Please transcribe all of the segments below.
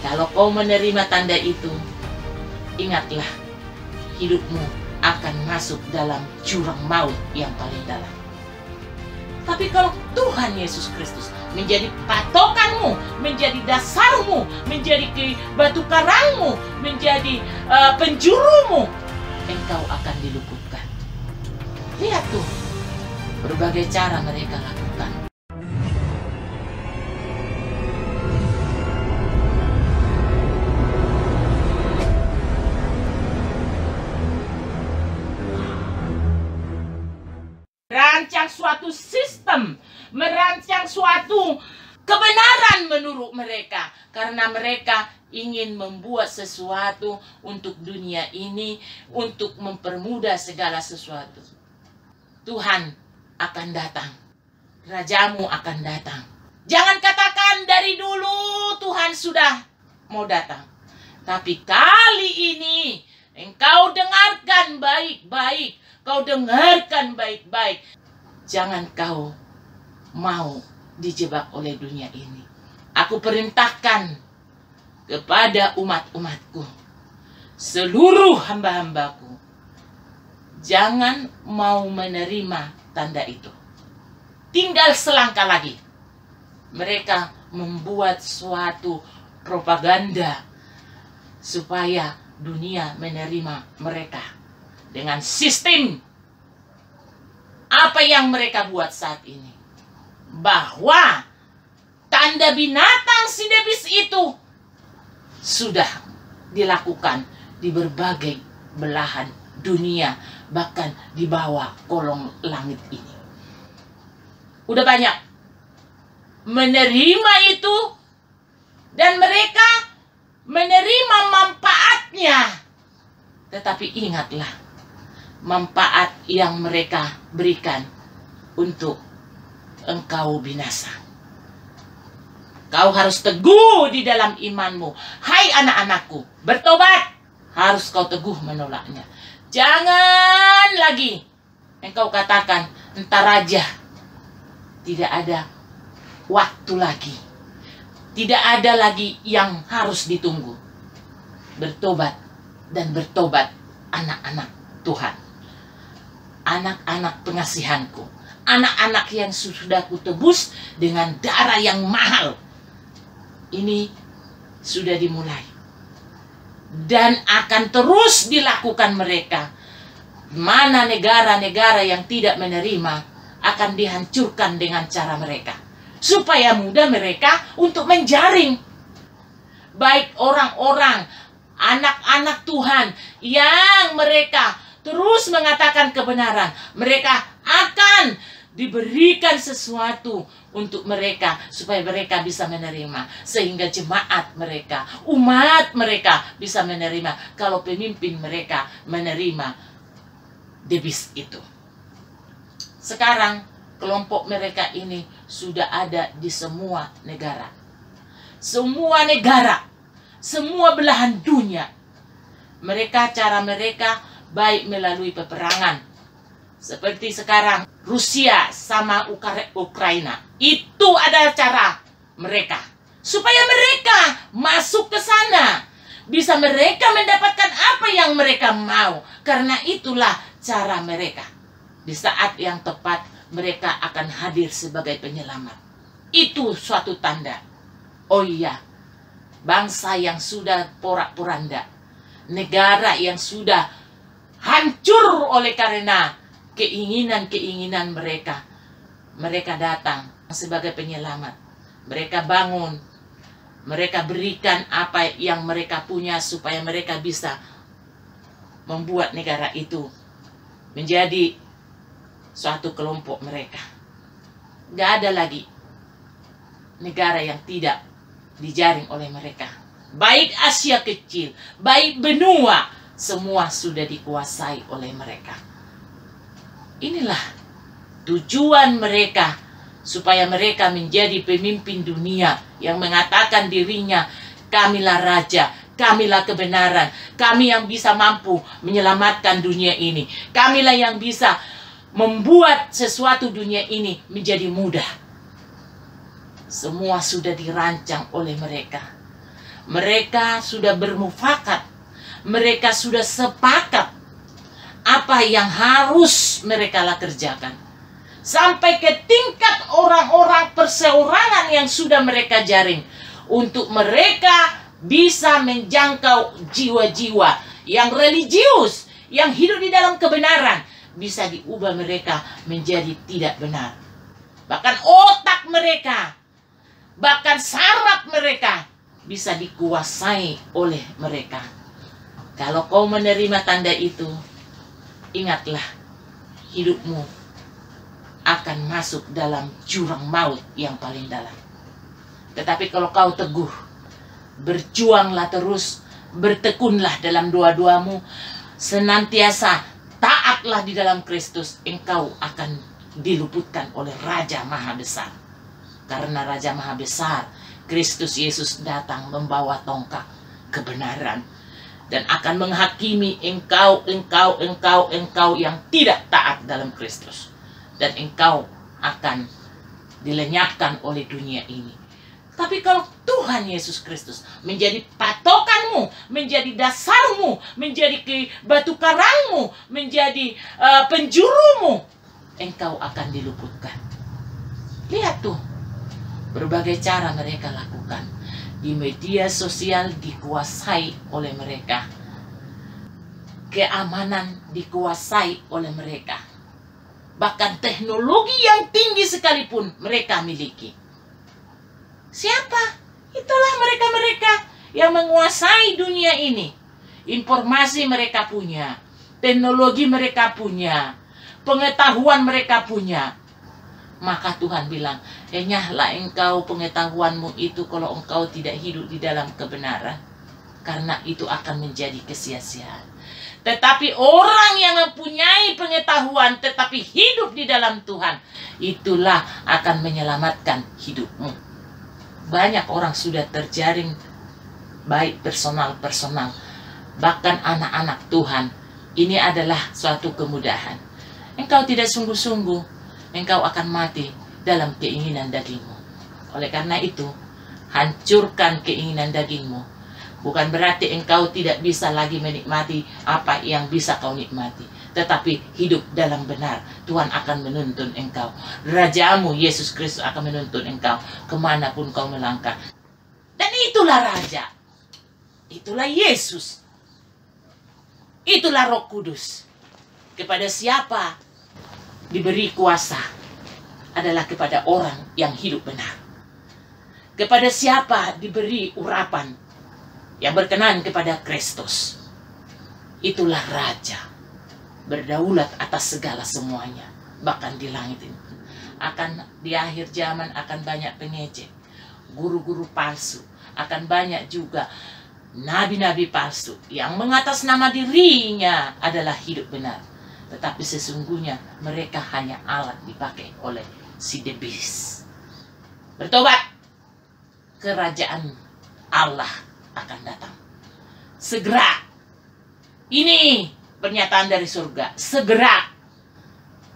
Kalau kau menerima tanda itu, ingatlah, hidupmu akan masuk dalam jurang maut yang paling dalam. Tapi kalau Tuhan Yesus Kristus menjadi patokanmu, menjadi dasarmu, menjadi batu karangmu, menjadi penjurumu, engkau akan diluputkan. Lihat tuh, berbagai cara mereka lakukan. Merancang suatu sistem, merancang suatu kebenaran menurut mereka, karena mereka ingin membuat sesuatu untuk dunia ini, untuk mempermudah segala sesuatu. Tuhan akan datang, Rajamu akan datang. Jangan katakan dari dulu Tuhan sudah mau datang, tapi kali ini engkau dengarkan baik-baik. Kau dengarkan baik-baik. Jangan kau mau dijebak oleh dunia ini. Aku perintahkan kepada umat-umatku, seluruh hamba-hambaku, jangan mau menerima tanda itu. Tinggal selangkah lagi. Mereka membuat suatu propaganda supaya dunia menerima mereka. Dengan sistem apa yang mereka buat saat ini, bahwa tanda binatang sidebis itu sudah dilakukan di berbagai belahan dunia, bahkan di bawah kolong langit ini. Udah banyak menerima itu, dan mereka menerima manfaatnya. Tetapi ingatlah, manfaat yang mereka berikan untuk engkau binasa. Kau harus teguh di dalam imanmu. Hai anak-anakku, bertobat. Harus kau teguh menolaknya. Jangan lagi engkau katakan, entar aja. Tidak ada waktu lagi. Tidak ada lagi yang harus ditunggu. Bertobat dan bertobat, anak-anak Tuhan. Anak-anak pengasihanku, anak-anak yang sudah kutebus dengan darah yang mahal. Ini sudah dimulai dan akan terus dilakukan mereka. Mana negara-negara yang tidak menerima akan dihancurkan dengan cara mereka, supaya mudah mereka untuk menjaring baik orang-orang, anak-anak Tuhan yang mereka terus mengatakan kebenaran. Mereka akan diberikan sesuatu untuk mereka, supaya mereka bisa menerima. Sehingga jemaat mereka, umat mereka bisa menerima, kalau pemimpin mereka menerima debis itu. Sekarang kelompok mereka ini sudah ada di semua negara. Semua negara, semua belahan dunia. Cara mereka baik melalui peperangan. Seperti sekarang Rusia sama Ukraina. Itu adalah cara mereka, supaya mereka masuk ke sana. Bisa mereka mendapatkan apa yang mereka mau. Karena itulah cara mereka. Di saat yang tepat mereka akan hadir sebagai penyelamat. Itu suatu tanda. Oh iya, bangsa yang sudah porak-poranda, negara yang sudah hancur oleh karena keinginan-keinginan mereka. Mereka datang sebagai penyelamat. Mereka bangun. Mereka berikan apa yang mereka punya, supaya mereka bisa membuat negara itu menjadi suatu kelompok mereka. Gak ada lagi negara yang tidak dijaring oleh mereka. Baik Asia kecil, baik benua, semua sudah dikuasai oleh mereka. Inilah tujuan mereka, supaya mereka menjadi pemimpin dunia yang mengatakan dirinya, kamilah raja, kamilah kebenaran, kami yang bisa mampu menyelamatkan dunia ini, kamilah yang bisa membuat sesuatu dunia ini menjadi mudah. Semua sudah dirancang oleh mereka. Mereka sudah bermufakat. Mereka sudah sepakat apa yang harus mereka kerjakan. Sampai ke tingkat orang-orang perseorangan yang sudah mereka jaring. Untuk mereka bisa menjangkau jiwa-jiwa yang religius, yang hidup di dalam kebenaran. Bisa diubah mereka menjadi tidak benar. Bahkan otak mereka, bahkan saraf mereka bisa dikuasai oleh mereka. Kalau kau menerima tanda itu, ingatlah, hidupmu akan masuk dalam jurang maut yang paling dalam. Tetapi kalau kau teguh, berjuanglah terus, bertekunlah dalam doa-doamu, senantiasa taatlah di dalam Kristus, engkau akan diluputkan oleh Raja Maha Besar. Karena Raja Maha Besar, Kristus Yesus datang membawa tongkat kebenaran dan akan menghakimi engkau yang tidak taat dalam Kristus, dan engkau akan dilenyapkan oleh dunia ini. Tapi kalau Tuhan Yesus Kristus menjadi patokanmu, menjadi dasarmu, menjadi batu karangmu, menjadi penjurumu, engkau akan diluputkan. Lihat tuh, berbagai cara mereka lakukan. Di media sosial dikuasai oleh mereka. Keamanan dikuasai oleh mereka. Bahkan teknologi yang tinggi sekalipun mereka miliki. Siapa? Itulah mereka-mereka yang menguasai dunia ini. Informasi mereka punya, teknologi mereka punya, pengetahuan mereka punya. Maka Tuhan bilang, enyahlah engkau pengetahuanmu itu kalau engkau tidak hidup di dalam kebenaran. Karena itu akan menjadi kesia-siaan. Tetapi orang yang mempunyai pengetahuan tetapi hidup di dalam Tuhan, itulah akan menyelamatkan hidupmu. Banyak orang sudah terjaring, baik personal, bahkan anak-anak Tuhan. Ini adalah suatu kemudahan. Engkau tidak sungguh-sungguh, engkau akan mati dalam keinginan dagingmu. Oleh karena itu, hancurkan keinginan dagingmu. Bukan berarti engkau tidak bisa lagi menikmati apa yang bisa kau nikmati. Tetapi hidup dalam benar. Tuhan akan menuntun engkau. Rajamu Yesus Kristus akan menuntun engkau kemanapun kau melangkah. Dan itulah Raja. Itulah Yesus. Itulah Roh Kudus. Kepada siapa diberi kuasa adalah kepada orang yang hidup benar. Kepada siapa diberi urapan yang berkenan kepada Kristus. Itulah Raja. Berdaulat atas segala semuanya. Bahkan di langit ini. Di akhir zaman akan banyak pengejek. Guru-guru palsu. Akan banyak juga nabi-nabi palsu. Yang mengatasnama dirinya adalah hidup benar. Tetapi sesungguhnya mereka hanya alat dipakai oleh si debis. Bertobat. Kerajaan Allah akan datang. Segera. Ini pernyataan dari surga. Segera.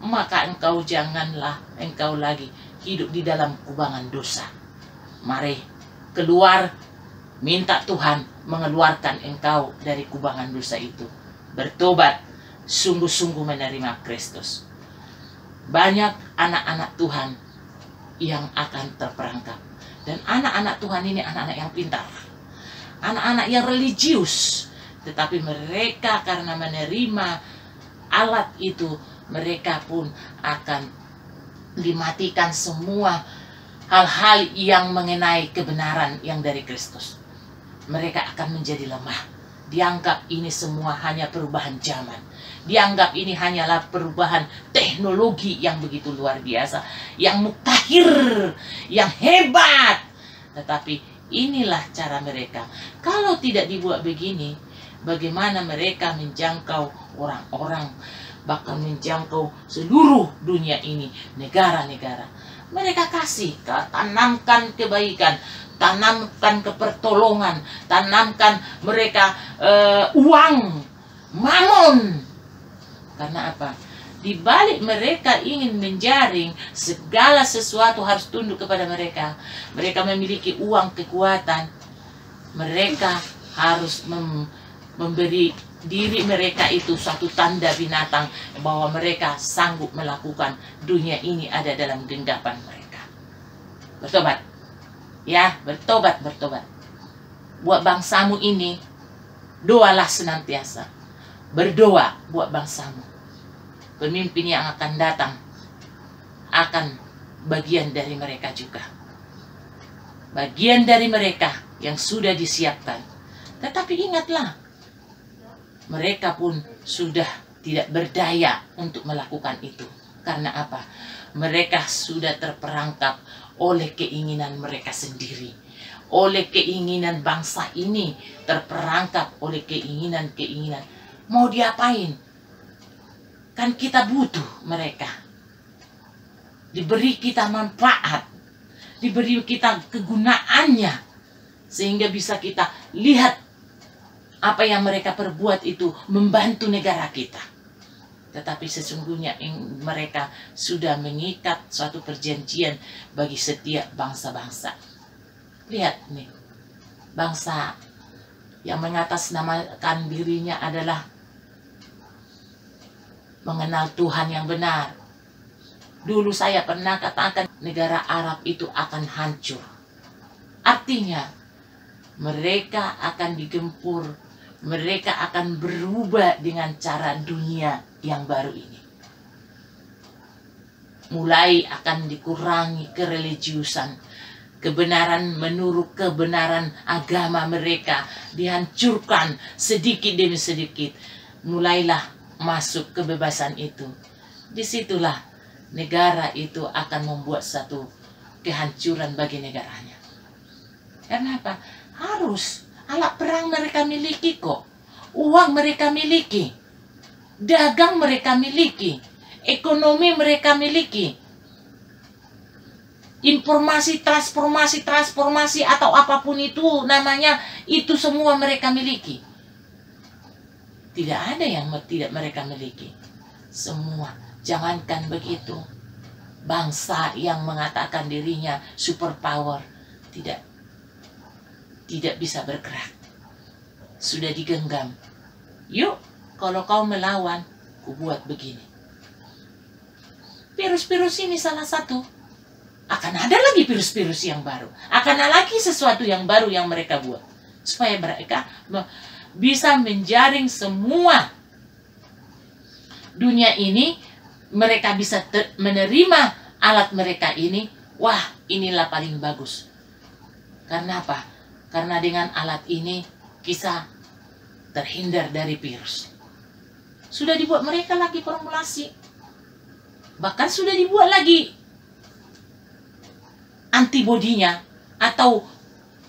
Maka engkau janganlah engkau lagi hidup di dalam kubangan dosa. Mari keluar, minta Tuhan mengeluarkan engkau dari kubangan dosa itu. Bertobat, sungguh-sungguh menerima Kristus. Banyak anak-anak Tuhan yang akan terperangkap. Dan anak-anak Tuhan ini anak-anak yang pintar. Anak-anak yang religius. Tetapi mereka karena menerima alat itu, mereka pun akan dimatikan semua hal-hal yang mengenai kebenaran yang dari Kristus. Mereka akan menjadi lemah. Dianggap ini semua hanya perubahan zaman. Dianggap ini hanyalah perubahan teknologi yang begitu luar biasa. Yang mutakhir, yang hebat. Tetapi inilah cara mereka. Kalau tidak dibuat begini, bagaimana mereka menjangkau orang-orang, bahkan menjangkau seluruh dunia ini, negara-negara. Mereka kasih, tanamkan kebaikan, tanamkan kepertolongan, tanamkan mereka uang, mamon. Karena apa? Di balik mereka ingin menjaring, segala sesuatu harus tunduk kepada mereka. Mereka memiliki uang, kekuatan. Mereka harus memberi diri mereka itu suatu tanda binatang bahwa mereka sanggup melakukan dunia ini ada dalam genggaman mereka. Bertobat. Ya, bertobat. Buat bangsamu ini, doalah senantiasa. Berdoa buat bangsamu. Pemimpin yang akan datang akan bagian dari mereka juga. Bagian dari mereka yang sudah disiapkan. Tetapi ingatlah, mereka pun sudah tidak berdaya untuk melakukan itu. Karena apa? Mereka sudah terperangkap oleh keinginan mereka sendiri. Oleh keinginan bangsa ini terperangkap oleh keinginan-keinginan. Mau diapain? Kan kita butuh mereka. Diberi kita manfaat. Diberi kita kegunaannya. Sehingga bisa kita lihat apa yang mereka perbuat itu membantu negara kita. Tetapi sesungguhnya mereka sudah mengikat suatu perjanjian bagi setiap bangsa-bangsa. Lihat nih, bangsa yang mengatasnamakan dirinya adalah mengenal Tuhan yang benar. Dulu saya pernah katakan negara Arab itu akan hancur. Artinya mereka akan digempur, mereka akan berubah dengan cara dunia yang baru ini. Mulai akan dikurangi kereligiusan, kebenaran menurut kebenaran agama mereka dihancurkan sedikit demi sedikit. Mulailah masuk kebebasan itu. Disitulah negara itu akan membuat satu kehancuran bagi negaranya. Kenapa? Harus. Alat perang mereka miliki kok. Uang mereka miliki. Dagang mereka miliki. Ekonomi mereka miliki. Informasi, transformasi atau apapun itu namanya, itu semua mereka miliki. Tidak ada yang tidak mereka miliki. Semua. Jangankan begitu. Bangsa yang mengatakan dirinya superpower tidak bisa bergerak. Sudah digenggam. Yuk, kalau kau melawan, ku buat begini. Virus-virus ini salah satu. Akan ada lagi virus-virus yang baru. Akan ada lagi sesuatu yang baru yang mereka buat. Supaya mereka bisa menjaring semua dunia ini. Mereka bisa menerima alat mereka ini. Wah, inilah paling bagus. Karena apa? Karena dengan alat ini kita terhindar dari virus. Sudah dibuat mereka lagi formulasi. Bahkan sudah dibuat lagi antibodinya atau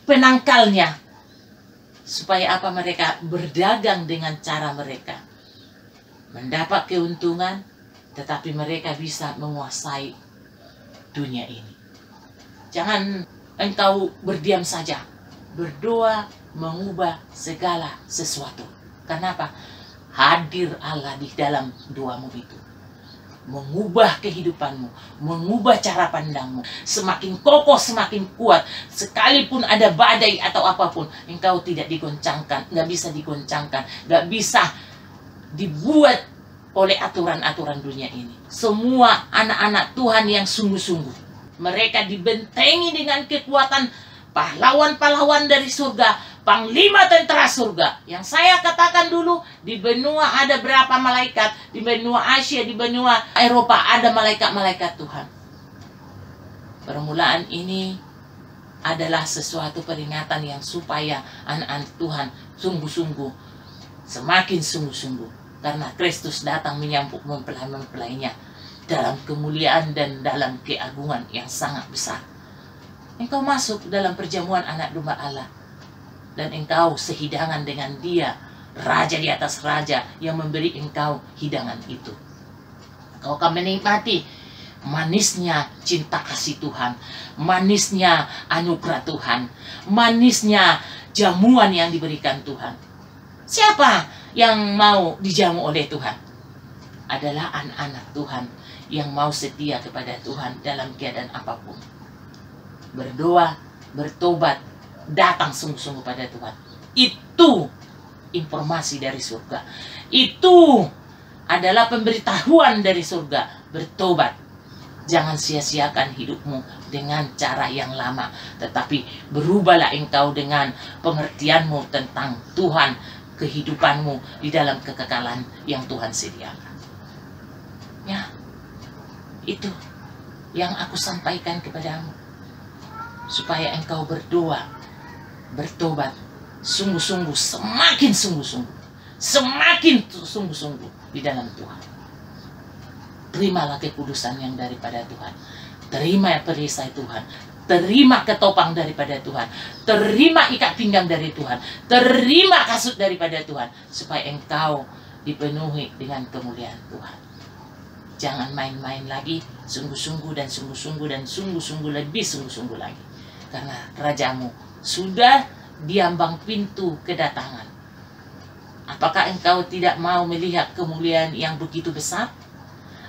penangkalnya. Supaya apa? Mereka berdagang dengan cara mereka. Mendapat keuntungan, tetapi mereka bisa menguasai dunia ini. Jangan engkau berdiam saja. Berdoa mengubah segala sesuatu. Kenapa? Hadir Allah di dalam doamu itu. Mengubah kehidupanmu, mengubah cara pandangmu. Semakin kokoh, semakin kuat. Sekalipun ada badai atau apapun, engkau tidak digoncangkan, nggak bisa digoncangkan, nggak bisa dibuat oleh aturan-aturan dunia ini. Semua anak-anak Tuhan yang sungguh-sungguh, mereka dibentengi dengan kekuatan pahlawan-pahlawan dari surga, panglima tentara surga. Yang saya katakan dulu, di benua ada berapa malaikat, di benua Asia, di benua Eropa ada malaikat-malaikat Tuhan. Permulaan ini adalah sesuatu peringatan yang supaya anak-anak Tuhan sungguh-sungguh, semakin sungguh-sungguh. Karena Kristus datang menyambut mempelai-mempelainya dalam kemuliaan dan dalam keagungan yang sangat besar. Engkau masuk dalam perjamuan anak domba Allah. Dan engkau sehidangan dengan Dia, Raja di atas raja, yang memberi engkau hidangan itu. Engkau akan menikmati manisnya cinta kasih Tuhan, manisnya anugerah Tuhan, manisnya jamuan yang diberikan Tuhan. Siapa yang mau dijamu oleh Tuhan? Adalah anak-anak Tuhan yang mau setia kepada Tuhan dalam keadaan apapun. Berdoa, bertobat, datang sungguh-sungguh pada Tuhan. Itu informasi dari surga. Itu adalah pemberitahuan dari surga. Bertobat. Jangan sia-siakan hidupmu dengan cara yang lama, tetapi berubahlah engkau dengan pengertianmu tentang Tuhan, kehidupanmu di dalam kekekalan yang Tuhan sediakan. Ya, itu yang aku sampaikan kepadamu, supaya engkau berdoa, bertobat, sungguh-sungguh, semakin sungguh-sungguh, semakin sungguh-sungguh di dalam Tuhan. Terimalah kekudusan yang daripada Tuhan, terima perisai Tuhan, terima ketopang daripada Tuhan, terima ikat pinggang dari Tuhan, terima kasut daripada Tuhan, supaya engkau dipenuhi dengan kemuliaan Tuhan. Jangan main-main lagi, sungguh-sungguh dan sungguh-sungguh dan sungguh-sungguh lebih sungguh-sungguh lagi. Karena rajamu sudah diambang pintu kedatangan. Apakah engkau tidak mau melihat kemuliaan yang begitu besar?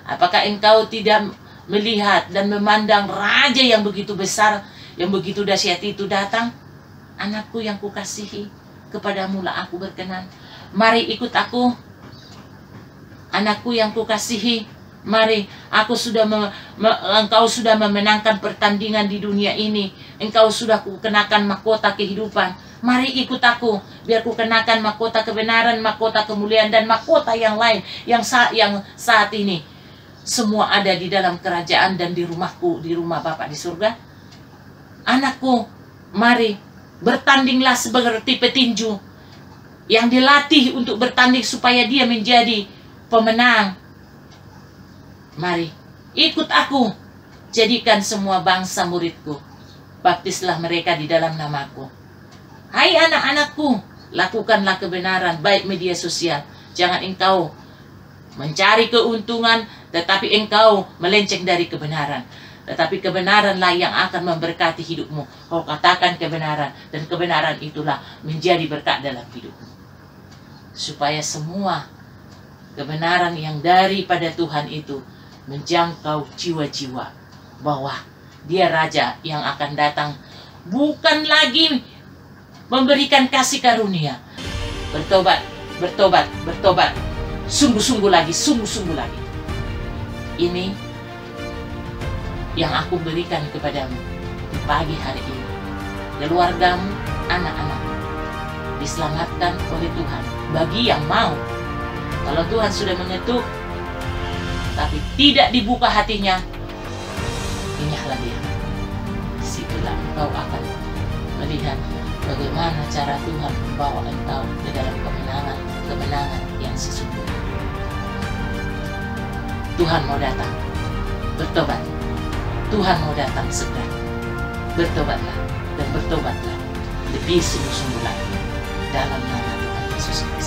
Apakah engkau tidak melihat dan memandang raja yang begitu besar, yang begitu dahsyat itu datang? Anakku yang kukasihi, kepadamu lah aku berkenan. Mari ikut aku. Anakku yang kukasihi, mari, engkau sudah memenangkan pertandingan di dunia ini. Engkau sudah kukenakan mahkota kehidupan. Mari ikut aku, biar kukenakan mahkota kebenaran, mahkota kemuliaan, dan mahkota yang lain yang saat ini semua ada di dalam kerajaan dan di rumahku, di rumah Bapa di surga. Anakku, mari, bertandinglah seperti petinju yang dilatih untuk bertanding supaya dia menjadi pemenang. Mari, ikut aku, jadikan semua bangsa muridku, baptislah mereka di dalam namaku. Hai anak-anakku, lakukanlah kebenaran, baik media sosial. Jangan engkau mencari keuntungan, tetapi engkau melenceng dari kebenaran. Tetapi kebenaranlah yang akan memberkati hidupmu. Kau katakan kebenaran, dan kebenaran itulah menjadi berkat dalam hidupmu. Supaya semua kebenaran yang daripada Tuhan itu menjangkau jiwa-jiwa, bahwa dia raja yang akan datang, bukan lagi memberikan kasih karunia. Bertobat, bertobat, bertobat, sungguh-sungguh lagi, sungguh-sungguh lagi. Ini yang aku berikan kepadamu di pagi hari ini. Keluargamu, anak-anakmu diselamatkan oleh Tuhan. Bagi yang mau, kalau Tuhan sudah mengetuk tapi tidak dibuka hatinya, ingatlah dia. Disitulah engkau akan melihat bagaimana cara Tuhan membawa engkau ke dalam kemenangan yang sesungguhnya. Tuhan mau datang, bertobat. Tuhan mau datang segera. Bertobatlah dan bertobatlah lebih sungguh-sungguh lagi dalam nama Tuhan Yesus Kristus.